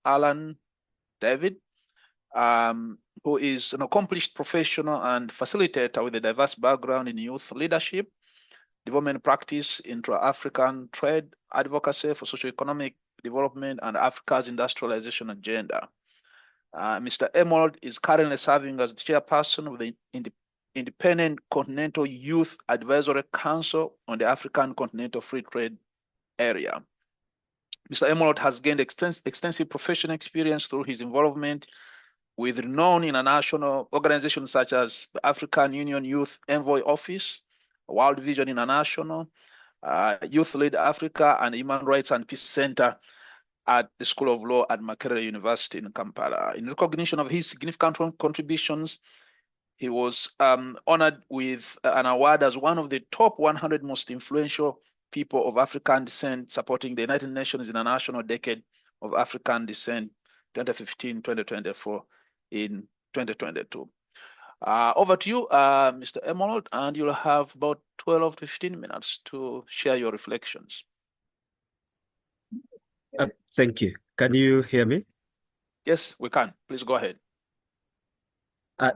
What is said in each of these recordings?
Allan David, who is an accomplished professional and facilitator with a diverse background in youth leadership, development practice, intra-African trade, advocacy for socio-economic development, and Africa's industrialization agenda. Mr. Emolot is currently serving as the chairperson of the Independent Continental Youth Advisory Council on the African Continental Free Trade Area. Mr. Emolot has gained extensive professional experience through his involvement with renowned international organizations such as the African Union Youth Envoy Office, World Vision International, Youth Lead Africa, and Human Rights and Peace Center at the School of Law at Makerere University in Kampala. In recognition of his significant contributions, he was honored with an award as one of the top 100 most influential people of African descent supporting the United Nations International Decade of African Descent 2015-2024 in 2022. Over to you, Mr. Emolot, and you'll have about 12 to 15 minutes to share your reflections. Thank you. Can you hear me? Yes, we can. Please go ahead.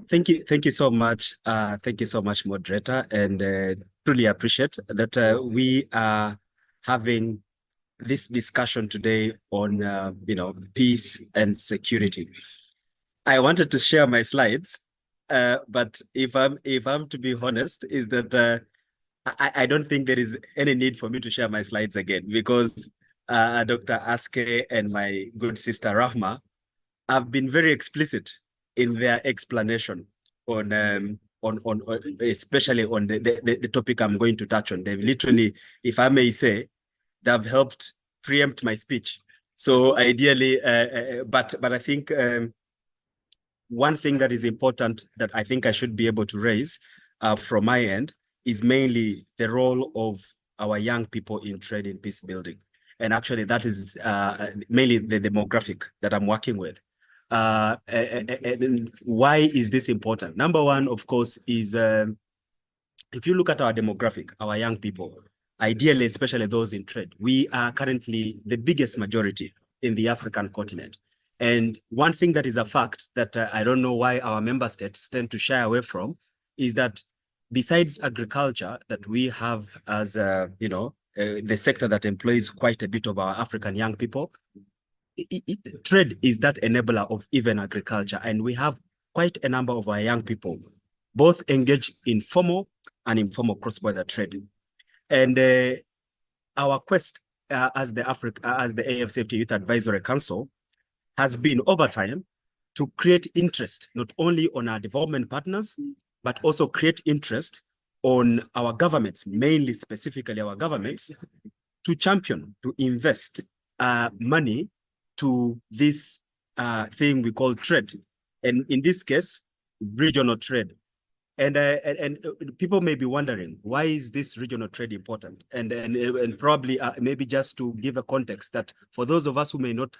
Thank you so much. Thank you so much, moderator, and truly appreciate that we are having this discussion today on peace and security. I wanted to share my slides, but if I'm to be honest, is that I don't think there is any need for me to share my slides again, because Dr. Aske and my good sister Rahma have been very explicit in their explanation on especially on the topic I'm going to touch on. They've literally, if I may say, they've helped preempt my speech. So ideally, but I think one thing that is important that I think I should be able to raise from my end is mainly the role of our young people in trade in peace building. And actually that is mainly the demographic that I'm working with. And why is this important? Number one, of course, is if you look at our demographic, our young people, ideally, especially those in trade, we are currently the biggest majority in the African continent. And one thing that is a fact that I don't know why our member states tend to shy away from is that besides agriculture that we have as, the sector that employs quite a bit of our African young people, trade is that enabler of even agriculture. And we have quite a number of our young people, both engaged in formal and informal cross-border trading. And our quest as the AfCFTA Youth Advisory Council has been over time to create interest, not only on our development partners, but also create interest on our governments, mainly specifically our governments, to champion, to invest money to this thing we call trade. And in this case, regional trade. And people may be wondering, why is this regional trade important? And probably maybe just to give a context that for those of us who may not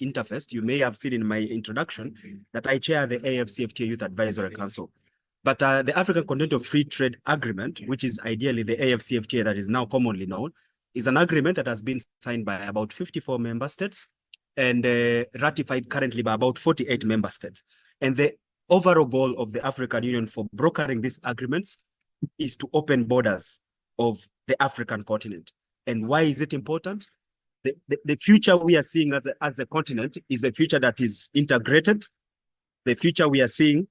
interface, you may have seen in my introduction that I chair the AfCFTA Youth Advisory Council. But the African Continental Free Trade Agreement, which is ideally the AfCFTA that is now commonly known, is an agreement that has been signed by about 54 member states and ratified currently by about 48 member states. And the overall goal of the African Union for brokering these agreements is to open borders of the African continent. And why is it important? The future we are seeing as a continent is a future that is integrated. The future we are seeing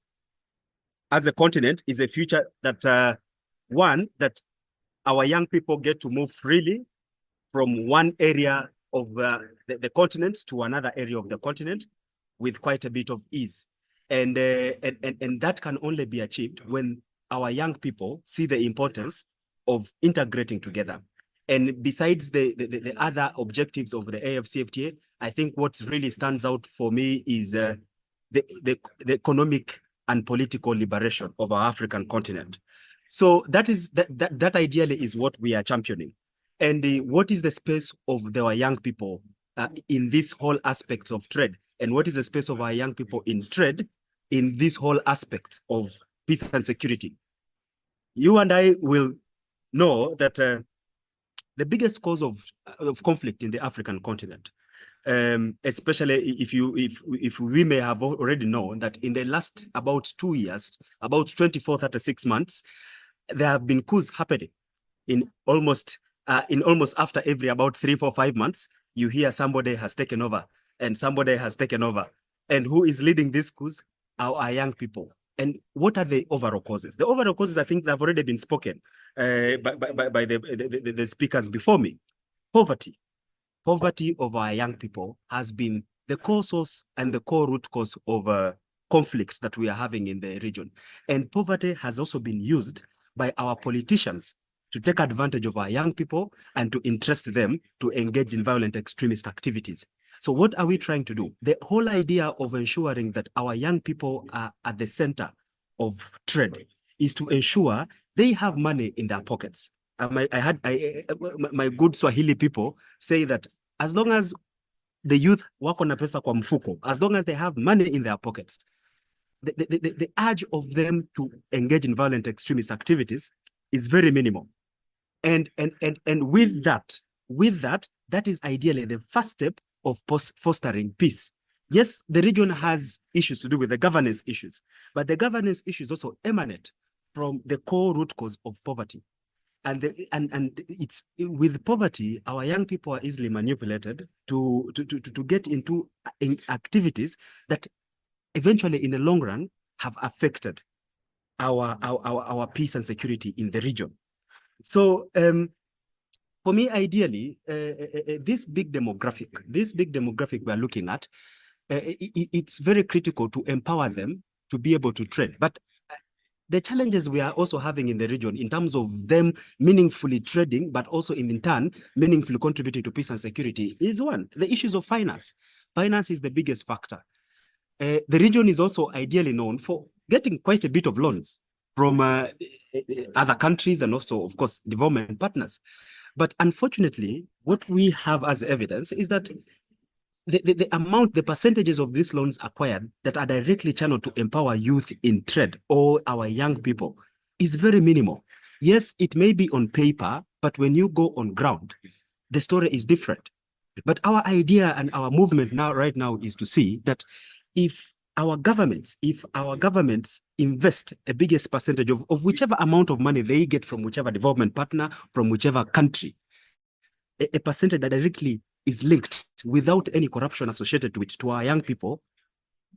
as a continent is a future that, one, that our young people get to move freely from one area of the continent to another area of the continent with quite a bit of ease. And that can only be achieved when our young people see the importance of integrating together. And besides the other objectives of the AfCFTA, I think what really stands out for me is the economic and political liberation of our African continent. So that ideally is what we are championing. And what is the space of our young people in this whole aspect of trade? And what is the space of our young people in trade in this whole aspect of peace and security? You and I will know that the biggest cause of conflict in the African continent especially if we may have already known that in the last about 2 years, about 24, 36 months, there have been coups happening in almost after every about 3, 4, 5 months. You hear somebody has taken over and somebody has taken over. And who is leading these coups? Our young people. And what are the overall causes? The overall causes, I think, have already been spoken by the speakers before me. Poverty. Poverty of our young people has been the core source and the core root cause of conflict that we are having in the region. And poverty has also been used by our politicians to take advantage of our young people and to interest them to engage in violent extremist activities. So what are we trying to do? The whole idea of ensuring that our young people are at the center of trade is to ensure they have money in their pockets. My good Swahili people say that as long as the youth wako na pesa kwa mfuko, as long as they have money in their pockets, the urge of them to engage in violent extremist activities is very minimal. And with that, that is ideally the first step of fostering peace. Yes, the region has issues to do with the governance issues, but the governance issues also emanate from the core root cause of poverty. And it's with poverty, our young people are easily manipulated to get into activities that eventually, in the long run, have affected our peace and security in the region. So for me, ideally, this big demographic we are looking at, it's very critical to empower them to be able to trade. But the challenges we are also having in the region in terms of them meaningfully trading, but also in turn, meaningfully contributing to peace and security is one, the issues of finance. Finance is the biggest factor. The region is also ideally known for getting quite a bit of loans from other countries and also, of course, development partners. But unfortunately, what we have as evidence is that the percentages of these loans acquired that are directly channeled to empower youth in trade or our young people is very minimal. Yes, it may be on paper, but when you go on ground, the story is different. But our idea and our movement right now is to see that if our governments invest a biggest percentage of whichever amount of money they get from whichever development partner, from whichever country, a percentage that directly is linked without any corruption associated with to our young people,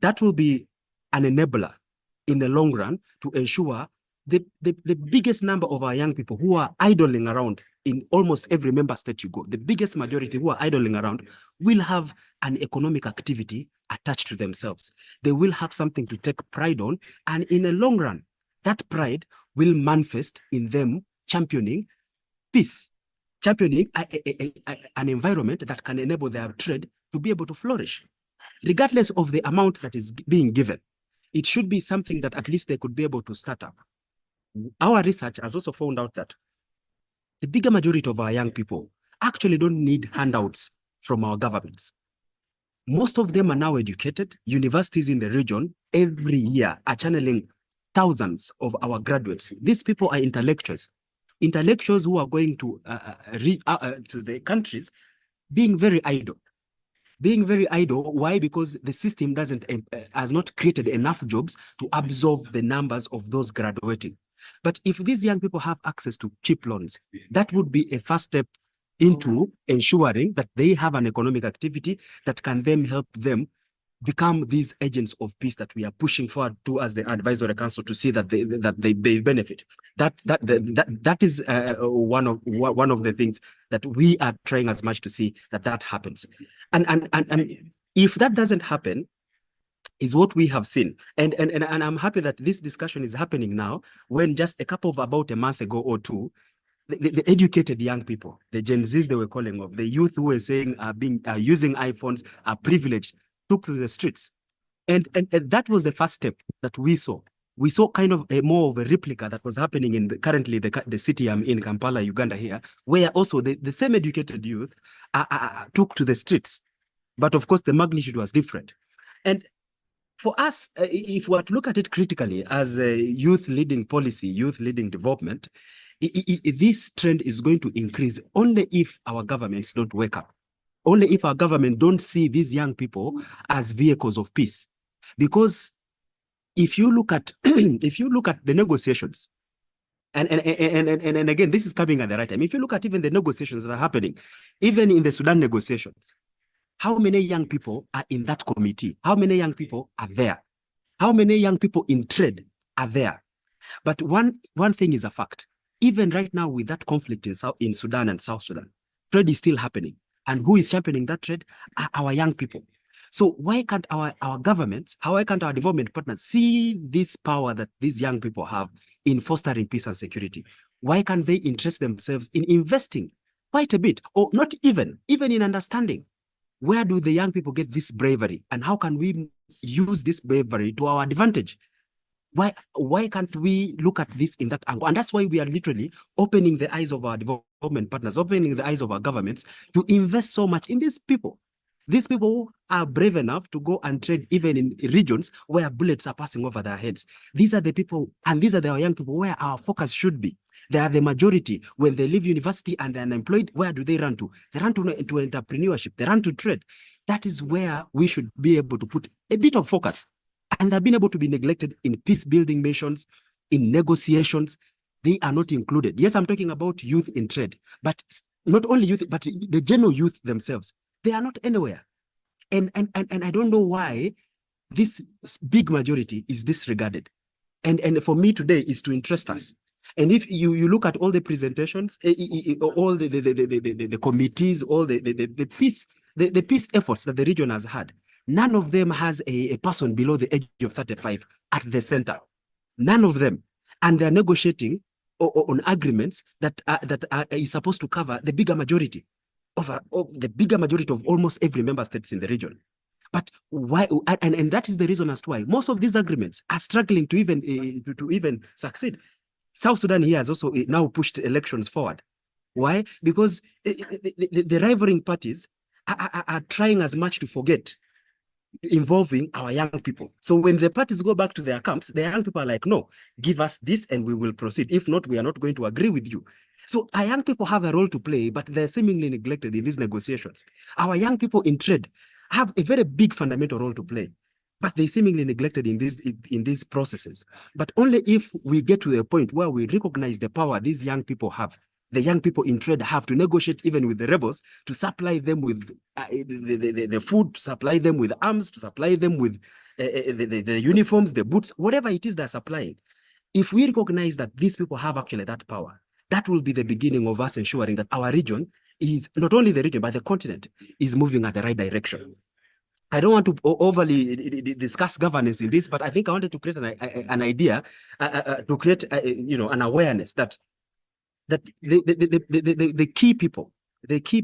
that will be an enabler in the long run to ensure the biggest number of our young people who are idling around in almost every member state you go, the biggest majority who are idling around will have an economic activity attached to themselves. They will have something to take pride on, and in the long run, that pride will manifest in them championing peace, championing an environment that can enable their trade to be able to flourish. Regardless of the amount that is being given, it should be something that at least they could be able to start up. Our research has also found out that the bigger majority of our young people actually don't need handouts from our governments. Most of them are now educated. Universities in the region every year are channeling thousands of our graduates. These people are intellectuals who are going to the countries being very idle. Why? Because the system has not created enough jobs to absorb the numbers of those graduating. But if these young people have access to cheap loans, that would be a first step into ensuring that they have an economic activity that can then help them become these agents of peace that we are pushing forward to as the advisory council to see that they benefit. That is one of the things that we are trying as much to see that happens. And if that doesn't happen, is what we have seen. And I'm happy that this discussion is happening now, when just about a month ago or two, the educated young people, the Gen Zs they were calling of, the youth who were saying are using iPhones, are privileged, took to the streets. And that was the first step that we saw. We saw kind of more of a replica that was happening in currently the city I'm in, Kampala, Uganda here, where also the same educated youth took to the streets. But of course, the magnitude was different. And for us, if we were to look at it critically as a youth leading policy, youth leading development, this trend is going to increase only if our governments don't wake up. only if our government don't see these young people as vehicles of peace. Because if you look at the negotiations, and again, this is coming at the right time. If you look at even the negotiations that are happening, even in the Sudan negotiations, how many young people are in that committee? How many young people are there? How many young people in trade are there? But one thing is a fact. Even right now with that conflict in Sudan and South Sudan, trade is still happening. And who is championing that trade are our young people. So why can't our governments, why can't our development partners see this power that these young people have in fostering peace and security? Why can't they interest themselves in investing quite a bit, or not even in understanding? Where do the young people get this bravery, and how can we use this bravery to our advantage? Why can't we look at this in that angle? And that's why we are literally opening the eyes of our development partners, opening the eyes of our governments to invest so much in these people. These people who are brave enough to go and trade even in regions where bullets are passing over their heads. These are the people, and these are the young people where our focus should be. They are the majority. When they leave university and they're unemployed, where do they run to? They run to entrepreneurship. They run to trade. That is where we should be able to put a bit of focus. And they've been able to be neglected in peace-building missions, in negotiations. They are not included. Yes, I'm talking about youth in trade, but not only youth, but the general youth themselves. They are not anywhere. And I don't know why this big majority is disregarded. And for me today is to interest us. And if you look at all the presentations, all the committees, all the peace efforts that the region has had, none of them has a person below the age of 35 at the center. None of them. And they're negotiating on agreements that is supposed to cover the bigger majority of almost every member states in the region. But why? And that is the reason as to why most of these agreements are struggling to even succeed. South Sudan here has also now pushed elections forward. Why? Because the rivaling parties are trying as much to forget involving our young people. So when the parties go back to their camps, the young people are like, no, give us this and we will proceed. If not, we are not going to agree with you. So our young people have a role to play, but they're seemingly neglected in these negotiations. Our young people in trade have a very big fundamental role to play, but they seemingly neglected in these processes. But only if we get to the point where we recognize the power these young people have, the young people in trade have to negotiate even with the rebels, to supply them with the food, to supply them with arms, to supply them with the uniforms, the boots, whatever it is they're supplying. If we recognize that these people have actually that power, that will be the beginning of us ensuring that our region is, not only the region, but the continent is moving at the right direction. I don't want to overly discuss governance in this, but I think I wanted to create an idea, to create an awareness that the key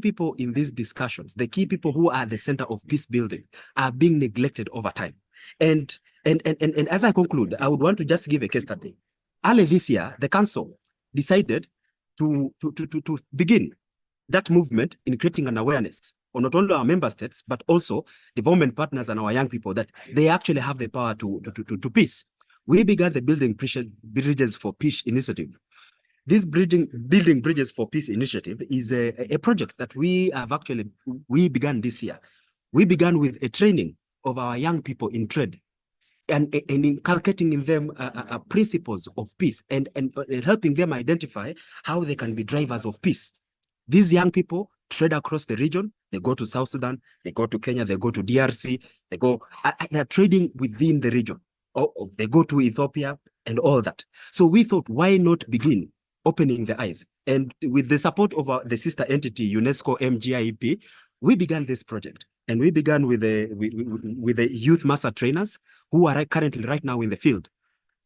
people in these discussions, the key people who are the center of peace building, are being neglected over time. And as I conclude, I would want to just give a case study. Early this year, the council decided to begin that movement in creating an awareness on not only our member states, but also development partners and our young people, that they actually have the power to peace. We began the Building Bridges for Peace initiative. This Building Bridges for Peace initiative is a project that we began this year. We began with a training of our young people in trade, and inculcating in them principles of peace and helping them identify how they can be drivers of peace. These young people trade across the region. They go to South Sudan, they go to Kenya, they go to DRC, they're trading within the region. Or they go to Ethiopia and all that. So we thought, why not begin opening the eyes? And with the support of the sister entity, UNESCO MGIEP, we began this project. And we began with the youth master trainers who are currently right now in the field,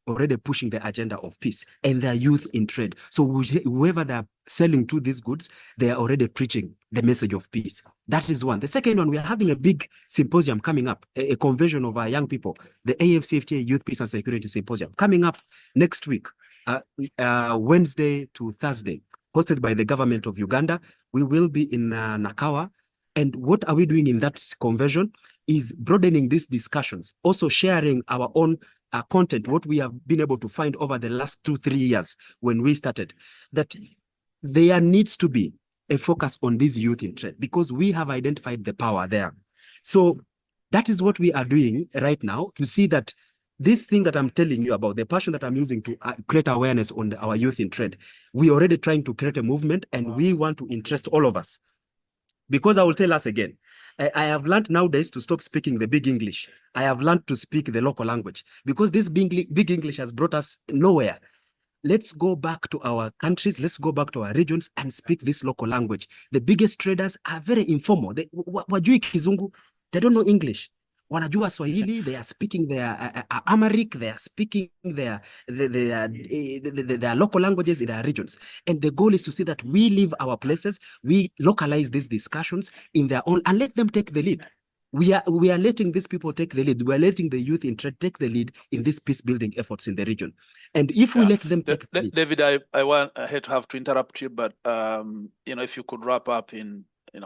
already pushing the agenda of peace, and their youth in trade. So whoever they're selling to these goods, they are already preaching the message of peace. That is one. The second one, we are having a big symposium coming up, a conversion of our young people, the AfCFTA Youth Peace and Security Symposium, coming up next week, Wednesday to Thursday, hosted by the government of Uganda. We will be in Nakawa. And what are we doing in that conversion is broadening these discussions, also sharing our own content, what we have been able to find over the last 2-3 years when we started, that there needs to be a focus on these youth in trade because we have identified the power there. So that is what we are doing right now to see that this thing that I'm telling you about, the passion that I'm using to create awareness on our youth in trade, we already trying to create a movement and we want to interest all of us. Because I will tell us again, I have learned nowadays to stop speaking the big English. I have learned to speak the local language because this big English has brought us nowhere. Let's go back to our countries, let's go back to our regions and speak this local language. The biggest traders are very informal. Wajui Kizungu, they don't know English. Wanajua Swahili, they are speaking their Amharic, they are speaking their local languages in their regions. And the goal is to see that we leave our places, we localize these discussions in their own, and let them take the lead. We are letting these people take the lead. We are letting the youth in trade take the lead in these peace building efforts in the region. And if we let them take the lead. David, I hate to have to interrupt you, but if you could wrap up in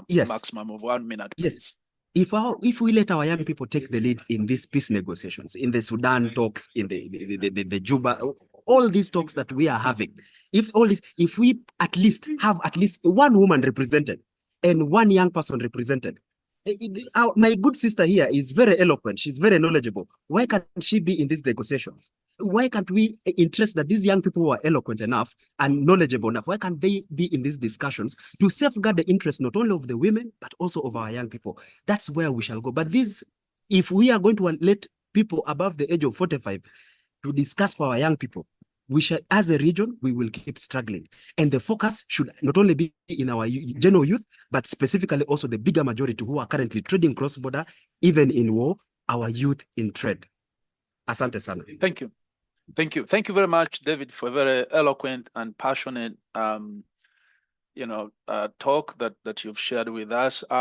yes. maximum of 1 minute. Yes. Please. If we let our young people take the lead in these peace negotiations, in the Sudan talks, in the Juba, all these talks that we are having, if we at least have at least one woman represented and one young person represented. My good sister here is very eloquent. She's very knowledgeable. Why can't she be in these negotiations? Why can't we interest that these young people who are eloquent enough and knowledgeable enough, why can't they be in these discussions to safeguard the interest not only of the women, but also of our young people? That's where we shall go. But if we are going to let people above the age of 45 to discuss for our young people, we shall, as a region, we will keep struggling. And the focus should not only be in our general youth, but specifically also the bigger majority who are currently trading cross-border, even in war, our youth in trade. Asante sana. Thank you. Thank you. Thank you very much, David, for a very eloquent and passionate talk that you've shared with us.